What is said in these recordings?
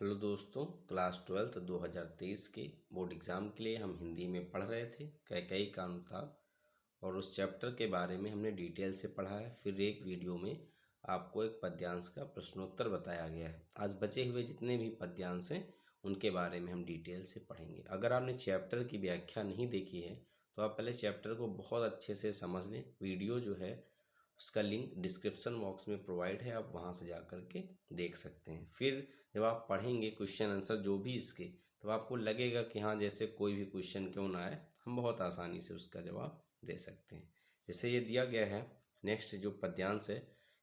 Hello दोस्तों, class 12th 2023 के board exam के लिए हम हिंदी में पढ़ रहे थे कैकेयी का अनुताप, और उस चैप्टर के बारे में हमने डिटेल से पढ़ा है। फिर एक वीडियो में आपको एक पद्यांश का प्रश्नोत्तर बताया गया है। आज बचे हुए जितने भी पद्यांश हैं उनके बारे में हम डिटेल से पढ़ेंगे। अगर आपने चैप्टर की व्याख्या नहीं देखी है तो आप पहले चैप्टर को बहुत अच्छे से समझ लें। वीडियो जो है उसका लिंक डिस्क्रिप्शन बॉक्स में प्रोवाइड है, आप वहां से जा कर के देख सकते हैं। फिर जब आप पढ़ेंगे क्वेश्चन आंसर जो भी इसके, तो आपको लगेगा कि हाँ, जैसे कोई भी क्वेश्चन क्यों ना आए, हम बहुत आसानी से उसका जवाब दे सकते हैं। जैसे ये दिया गया है, नेक्स्ट जो पद्यांश है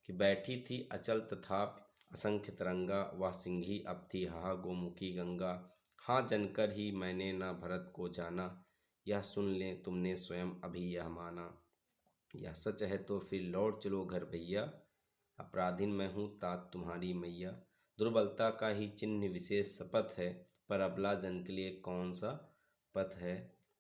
कि बैठी थी अचल तथापि असंख्य तरंगा, वह सिंही अब थी हा गोमुखी गंगा। हाँ जनकर ही मैंने न भरत को जाना, यह सुन ले तुमने स्वयं अभी यह माना। यह सच है तो फिर लौट चलो घर भैया, अपराधीन मैं हूँ तात तुम्हारी मैया। दुर्बलता का ही चिन्ह विशेष शपथ है, पर अबला जन के लिए कौन सा पथ है।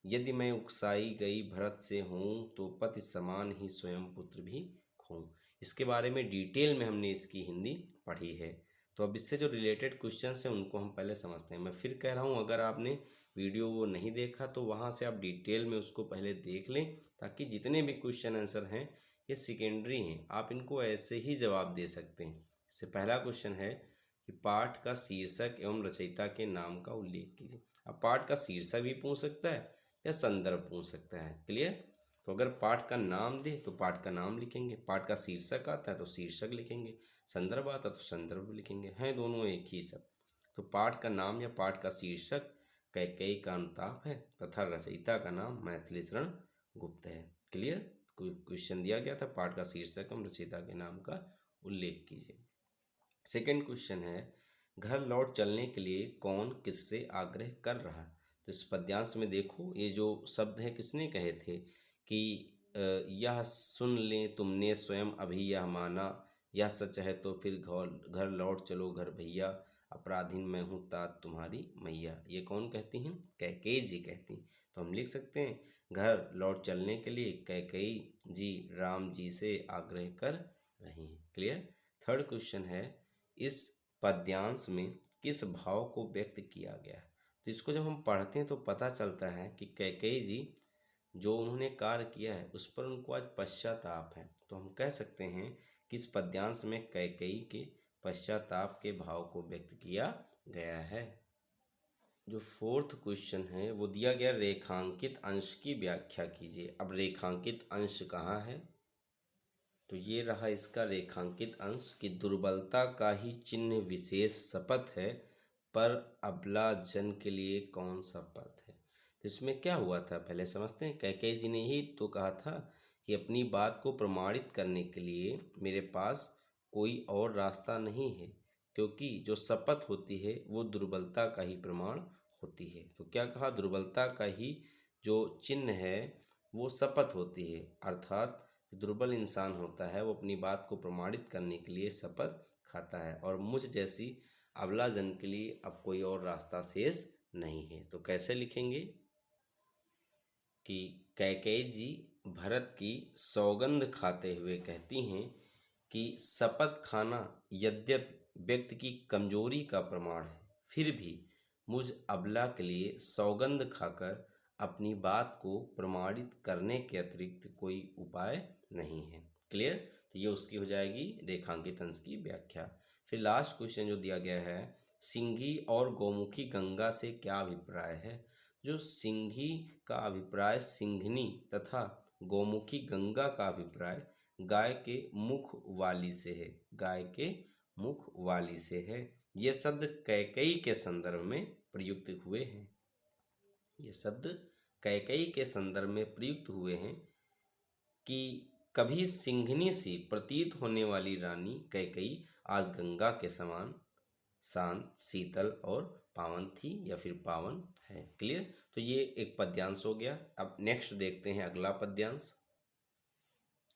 यदि मैं उकसाई गई भरत से हूँ, तो पति समान ही स्वयं पुत्र भी खूँ। इसके बारे में डिटेल में हमने इसकी हिंदी पढ़ी है। तो अब इससे जो रिलेटेड क्वेश्चंस हैं उनको हम पहले समझते हैं। मैं फिर कह रहा हूँ, अगर आपने वीडियो वो नहीं देखा तो वहाँ से आप डिटेल में उसको पहले देख लें, ताकि जितने भी क्वेश्चन आंसर हैं ये सेकेंडरी हैं, आप इनको ऐसे ही जवाब दे सकते हैं। इससे पहला क्वेश्चन है कि पाठ का शीर्षक एवं रचयिता के नाम का उल्लेख कीजिए। अब पाठ का शीर्षक भी पूछ सकता है या संदर्भ पूछ सकता है। क्लियर? तो अगर पाठ का नाम दे तो पाठ का नाम लिखेंगे, पाठ का शीर्षक आता है तो शीर्षक लिखेंगे, संदर्भ आता तो संदर्भ लिखेंगे, हैं दोनों एक ही सब। तो पाठ का नाम या पाठ का शीर्षक कैकेयी का अनुताप है तथा रचयिता का नाम मैथिली शरण गुप्त है। क्लियर? क्वेश्चन दिया गया था, पाठ का शीर्षक एवं रचयिता के नाम का उल्लेख कीजिए। सेकंड क्वेश्चन है, घर लौट चलने के लिए कौन किससे आग्रह कर रहा। तो इस पद्यांश में देखो, ये जो शब्द है किसने कहे थे कि यह सुन लें तुमने स्वयं अभी यह माना, यह सच है तो फिर घर लौट चलो घर भैया, अपराधीन मैं हूँ तात तुम्हारी मैया। ये कौन कहती हैं? कैकेयी जी कहती हैं। तो हम लिख सकते हैं, घर लौट चलने के लिए कैकेयी जी राम जी से आग्रह कर रही हैं। क्लियर? थर्ड क्वेश्चन है, इस पद्यांश में किस भाव को व्यक्त किया गया। तो इसको जब हम पढ़ते हैं तो पता चलता है कि कैकेयी जी जो उन्होंने कार्य किया है उस पर उनको आज पश्चाताप है। तो हम कह सकते हैं कि इस पद्यांश में कैकेयी के पश्चाताप के भाव को व्यक्त किया गया है। जो फोर्थ क्वेश्चन है वो दिया गया, रेखांकित अंश की व्याख्या कीजिए। अब रेखांकित अंश कहाँ है? तो ये रहा इसका रेखांकित अंश कि दुर्बलता का ही चिन्ह विशेष शपथ है, पर अबला जन के लिए कौन सा पथ है। तो इसमें क्या हुआ था पहले समझते हैं। कैकेयी जी ने ही तो कहा था कि अपनी बात को प्रमाणित करने के लिए मेरे पास कोई और रास्ता नहीं है, क्योंकि जो शपथ होती है वो दुर्बलता का ही प्रमाण होती है। तो क्या कहा? दुर्बलता का ही जो चिन्ह है वो शपथ होती है, अर्थात दुर्बल इंसान होता है वो अपनी बात को प्रमाणित करने के लिए शपथ खाता है, और मुझ जैसी अबला जन के लिए अब कोई और रास्ता शेष नहीं है। तो कैसे लिखेंगे कि कैकेयी जी भरत की सौगंध खाते हुए कहती हैं कि शपथ खाना यद्यपि व्यक्ति की कमजोरी का प्रमाण है, फिर भी मुझ अबला के लिए सौगंध खाकर अपनी बात को प्रमाणित करने के अतिरिक्त कोई उपाय नहीं है। क्लियर? तो ये उसकी हो जाएगी रेखांकित अंश की व्याख्या। फिर लास्ट क्वेश्चन जो दिया गया है, सिंही और गौमुखी गंगा से क्या अभिप्राय है। जो सिंही का अभिप्राय सिंघनी तथा गौमुखी गंगा का अभिप्राय गाय के मुख वाली से है, गाय के मुख वाली से है। ये शब्द कैकेयी के संदर्भ में प्रयुक्त हुए हैं। ये शब्द कैकेयी के संदर्भ में प्रयुक्त हुए हैं कि कभी सिंघनी सी प्रतीत होने वाली रानी कैकेयी आज गंगा के समान शांत, शीतल और पावन थी या फिर पावन है। क्लियर? तो ये एक पद्यांश हो गया। अब नेक्स्ट देखते हैं अगला पद्यांश।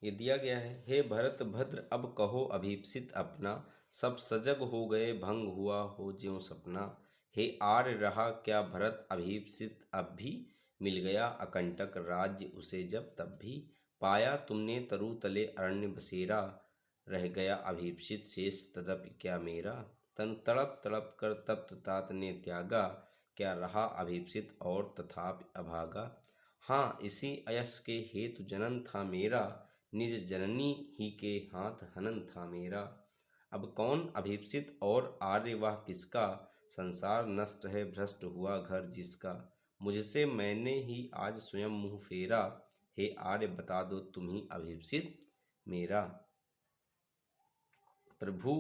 ये दिया गया है, हे भरत भद्र अब कहो अभीप्सित अपना, सब सजग हो गए भंग हुआ हो ज्यों सपना। हे आर्य रहा क्या भरत अभीप्सित, अब भी मिल गया अकंटक राज्य उसे जब तब भी। पाया तुमने तरु तले अरण्य बसेरा, रह गया अभीप्सित शेष तदपि क्या मेरा। तन तड़प तड़प कर तप्त तात ने त्यागा, क्या रहा अभीप्सित और तथापि अभागा। हाँ इसी अयस के हेतु जनन था मेरा, निज जननी ही के हाथ हनन था मेरा। अब कौन अभीप्सित और आर्य वह किसका, संसार नष्ट है भ्रष्ट हुआ घर जिसका। मुझसे मैंने ही आज स्वयं मुँह फेरा, हे आर्य बता दो तुम ही अभीप्सित मेरा। प्रभु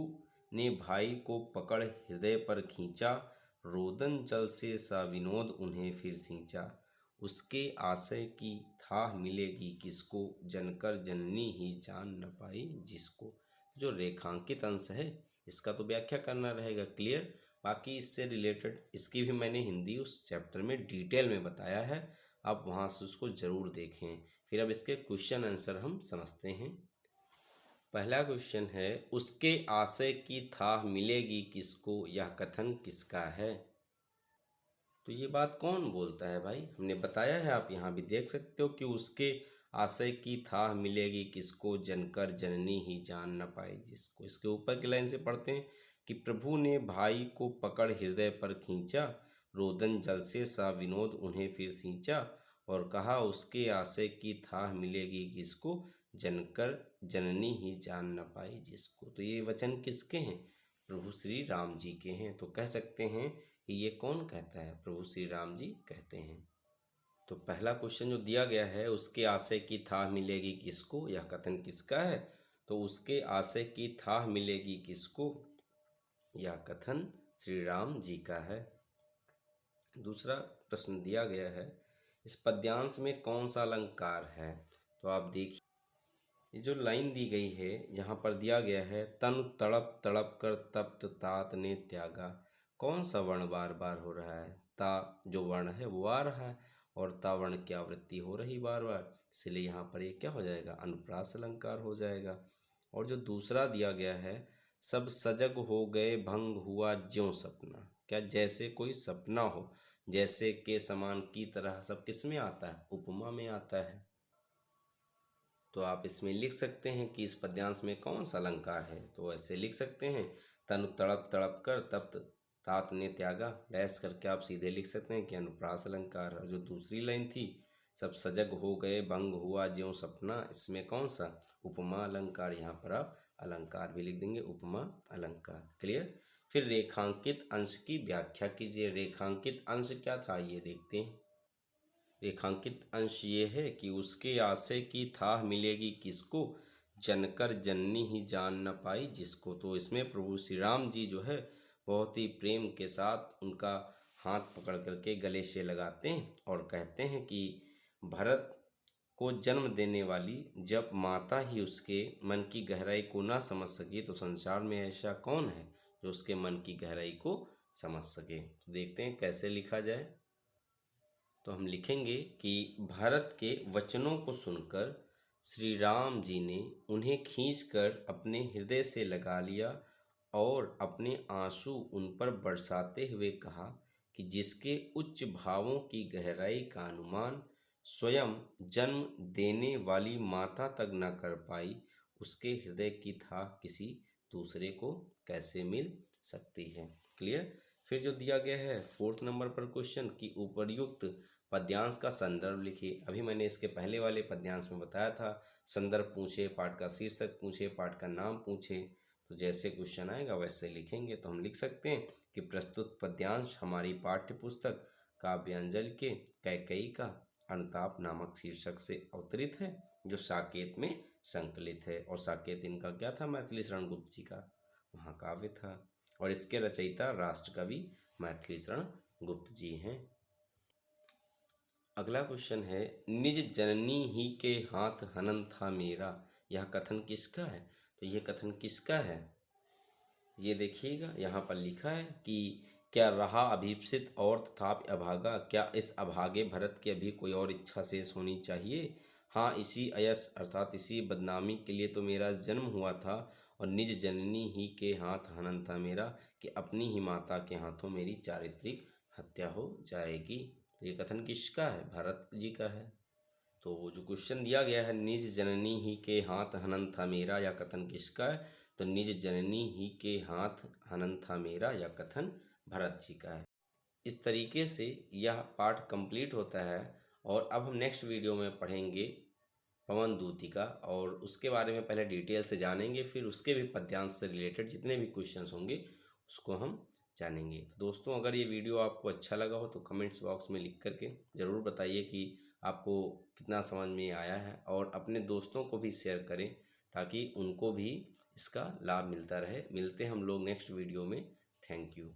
ने भाई को पकड़ हृदय पर खींचा, रोदन जल से सा विनोद उन्हें फिर सींचा। उसके आशय की थाह मिलेगी किसको, जनकर जननी ही जान न पाई जिसको। जो रेखांकित अंश है इसका तो व्याख्या करना रहेगा क्लियर। बाकी इससे रिलेटेड इसकी भी मैंने हिंदी उस चैप्टर में डिटेल में बताया है, आप वहाँ से उसको ज़रूर देखें। फिर अब इसके क्वेश्चन आंसर हम समझते हैं। पहला क्वेश्चन है, उसके आशय की थाह मिलेगी किसको, यह कथन किसका है। तो ये बात कौन बोलता है भाई, हमने बताया है, आप यहाँ भी देख सकते हो कि उसके आशय की थाह मिलेगी किसको, जनकर जननी ही जान न पाए जिसको। इसके ऊपर की लाइन से पढ़ते हैं कि प्रभु ने भाई को पकड़ हृदय पर खींचा, रोदन जल से सा विनोद उन्हें फिर सींचा। और कहा उसके आशय की थाह मिलेगी किसको, जनकर जननी ही जान न पाई जिसको। तो ये वचन किसके हैं, प्रभु श्री राम जी के हैं। तो कह सकते हैं कि ये कौन कहता है, प्रभु श्री राम जी कहते हैं। तो पहला क्वेश्चन जो दिया गया है, उसके आशय की थाह मिलेगी किसको, यह कथन किसका है। तो उसके आशय की थाह मिलेगी किसको, यह कथन श्री राम जी का है। दूसरा प्रश्न दिया गया है, इस पद्यांश में कौन सा अलंकार है। तो आप देखिए ये जो लाइन दी गई है यहाँ पर दिया गया है, तन तड़प तड़प कर तप्त तात ने त्यागा। कौन सा वर्ण बार बार हो रहा है, ता जो वर्ण है वो आ रहा है और ता वर्ण की आवृत्ति हो रही बार बार, इसलिए यहाँ पर ये क्या हो जाएगा, अनुप्रास अलंकार हो जाएगा। और जो दूसरा दिया गया है, सब सजग हो गए भंग हुआ ज्यों सपना, क्या जैसे कोई सपना हो, जैसे के समान की तरह, सब किस में आता है, उपमा में आता है। तो आप इसमें लिख सकते हैं कि इस पद्यांश में कौन सा अलंकार है। तो ऐसे लिख सकते हैं, तनु तड़प तड़प कर तप्त तात ने त्यागा, डैश करके आप सीधे लिख सकते हैं कि अनुप्रास अलंकार। और जो दूसरी लाइन थी, सब सजग हो गए भंग हुआ ज्यों सपना, इसमें कौन सा, उपमा अलंकार। यहाँ पर आप अलंकार भी लिख देंगे, उपमा अलंकार। क्लियर। फिर रेखांकित अंश की व्याख्या कीजिए। रेखांकित अंश क्या था ये देखते हैं। रेखांकित अंश ये है कि उसके आशय की थाह मिलेगी किसको, जनकर जननी ही जान न पाई जिसको। तो इसमें प्रभु श्री राम जी जो है बहुत ही प्रेम के साथ उनका हाथ पकड़ करके गले से लगाते हैं और कहते हैं कि भरत को जन्म देने वाली जब माता ही उसके मन की गहराई को ना समझ सकी, तो संसार में ऐसा कौन है जो उसके मन की गहराई को समझ सके। तो देखते हैं कैसे लिखा जाए। तो हम लिखेंगे कि भरत के वचनों को सुनकर श्री राम जी ने उन्हें खींचकर अपने हृदय से लगा लिया और अपने आंसू उन पर बरसाते हुए कहा कि जिसके उच्च भावों की गहराई का अनुमान स्वयं जन्म देने वाली माता तक न कर पाई, उसके हृदय की थाह किसी दूसरे को कैसे मिल सकती है। क्लियर। फिर जो दिया गया है 4th नंबर पर क्वेश्चन की उपर्युक्त पद्यांश का संदर्भ लिखिए। अभी मैंने इसके पहले वाले पद्यांश में बताया था, संदर्भ पूछे, पाठ का शीर्षक पूछे, पाठ का नाम पूछे, तो जैसे क्वेश्चन आएगा वैसे लिखेंगे। तो हम लिख सकते हैं कि प्रस्तुत पद्यांश हमारी पाठ्य पुस्तक काव्यांजलि के कैकेयी का अनुताप नामक शीर्षक से अवतरित है, जो साकेत में संकलित है। और साकेत इनका क्या था, मैथिली शरण गुप्त जी का महाकाव्य था। और इसके रचयिता राष्ट्रकवि मैथिली शरण गुप्त जी हैं। अगला क्वेश्चन है, निज जननी ही के हाथ हनन था मेरा, यह कथन किसका है। तो यह कथन किसका है ये देखिएगा, यहाँ पर लिखा है कि क्या रहा अभीप्सित और तथापि अभागा, क्या इस अभागे भरत की अभी कोई और इच्छा शेष होनी चाहिए। हाँ इसी अयस अर्थात इसी बदनामी के लिए तो मेरा जन्म हुआ था, और निज जननी ही के हाथ हनन था मेरा, कि अपनी ही माता के हाथों मेरी चारित्रिक हत्या हो जाएगी। तो ये कथन किसका है, भरत जी का है। तो जो क्वेश्चन दिया गया है, निज जननी ही के हाथ हनन था मेरा, यह कथन किसका है, तो निज जननी ही के हाथ हनन था मेरा, यह कथन भरत जी का है। इस तरीके से यह पाठ कंप्लीट होता है। और अब हम नेक्स्ट वीडियो में पढ़ेंगे पवन दूतिका, और उसके बारे में पहले डिटेल से जानेंगे, फिर उसके भी पद्यांश से रिलेटेड जितने भी क्वेश्चंस होंगे उसको हम जानेंगे। तो दोस्तों, अगर ये वीडियो आपको अच्छा लगा हो तो कमेंट्स बॉक्स में लिख करके ज़रूर बताइए कि आपको कितना समझ में आया है, और अपने दोस्तों को भी शेयर करें ताकि उनको भी इसका लाभ मिलता रहे। मिलते हैं हम लोग नेक्स्ट वीडियो में। Thank you.